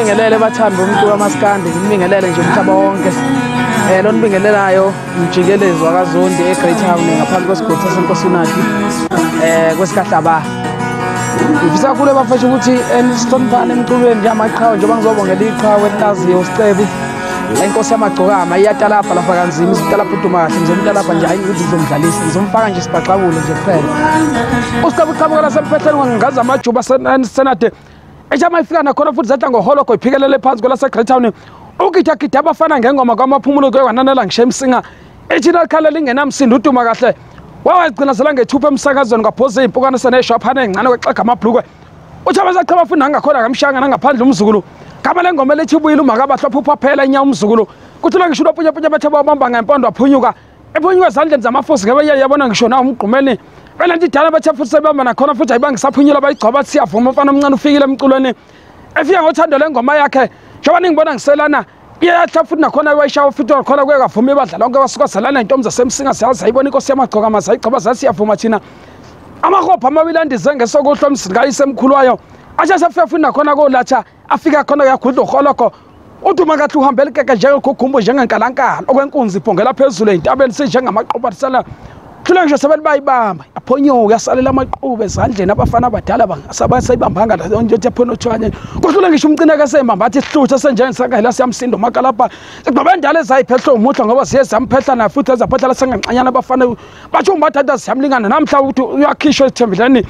nibingelele bathanda umculo wamaskandi nibingelele nje umhlaba wonke lo nibingelelayo umjikelezi wakaZondi eGreat Town ngaphansi kwesigodi saseNkosinathi kwesikahlaba ngifisa kule bafasha ukuthi enihloniphane emculweni nje amaqhawe njengoba ngizobongela iqhawe elaziyo uSicebi inkosi yamagcokama iyatalapha lapha kanzima isitalapha uduma kahle ngizomtalapha nje hayi ukuthi ngizomdlalisa ngizomfaka nje sibhaqabule nje kuphela uSicebi uqhamuka lasemphehleni ngangaza amajuba senade ejama ifika nakhona futhi zathi ngoholoko iphikelele phansi kwelase Great Town ukitha abafana ngengoma kwamaphumulo kwananela ngisho emsinga ethina likhala lingenamsindo uduma kahle wawagcina sela ngethupha emsakazweni ngaphoza impukane seneshwaphana encane kwexega amabhlukwe uthi abazachaba futhi nangakhona ngamshanga nangaphandle umzukulu kama lengoma lethi ubuyile umakabahlopha uphaphela inya umzukulu kuthi la ngisho lopunye bathe babamba ngempondo aphunyuka ephunyuka ezandleni zamafosi ngebe yabona ngisho na umgqumeni belanti idala bathe futhi sebamba nakhona futhi ayibangisaphunyula bayigcoba siyavuma umfana omncane ufikile emculweni efika ngothando lengoma yakhe njengoba ningibona ngiselana iyahla futhi nakhona wayishawa futhi khona kwekavuma ibadla lonke basuka selana intombi zasemsinga siyazayibona inkosi yamagcokama sayigcoba zasiyavuma thina amahopha amabili andize ngesokuhlo umsingayise emkhulu wayo acha sefika futhi nakhona kolatha afika khona yakudla uholoko uduma kahle uhambela ikeke njengegugumbo njengenkalankala okwenkunzi iphongela phezulu entabeni sinjengamaqoba sala thula ngisho sebeli bayibamba aphonyuka yasalela amaqube ezandleni abafana abadala bangasabasayibambanga la nje ephona uthwanye kuhlule ngisho umcineke semamba athi sihlutha senjengesakahela siyamsindo makalapha sigcoba endala ezayiphehlo umuhla ngoba siye zamphehla na futhi ezaphehla senganqanyana abafana bathi umbathatha siyamlingana namhla ukuthi uyakhishwa ethembeleni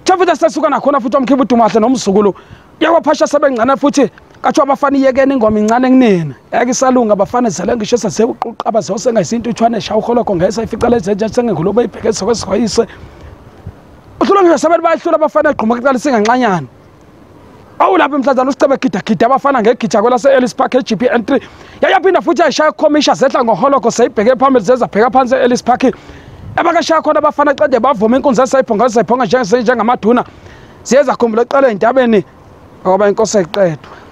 futhi sasuka nakhona futhi omkhiba udumahle nomzukulu yakwaphasha sebencane futhi kathi abafana iyekene ingoma incane kunina yakisalunga abafana zele ngisho sasewuquqaba zosengayisinto uthwane shawu holoko ngesa ifica lezenje sengekho bayibhekese kwesikhwayise uhlula ngisho sebeli bayihlula abafana egquma kuqala singanqanyana awulapha emhlazana uSicebe gida abafana ngegitha kwelase Ellis Park eGP N3 yayaphinda futhi ayishaya khomisha zehla ngoholoko sayibheke phambili zezabheka phansi eEllis Park abakashaya khona abafana qede bavuma inkunzi esayiphonga njengamaduna siyeza khumbula eqala entabeni ngoba inkosi ayiqedwa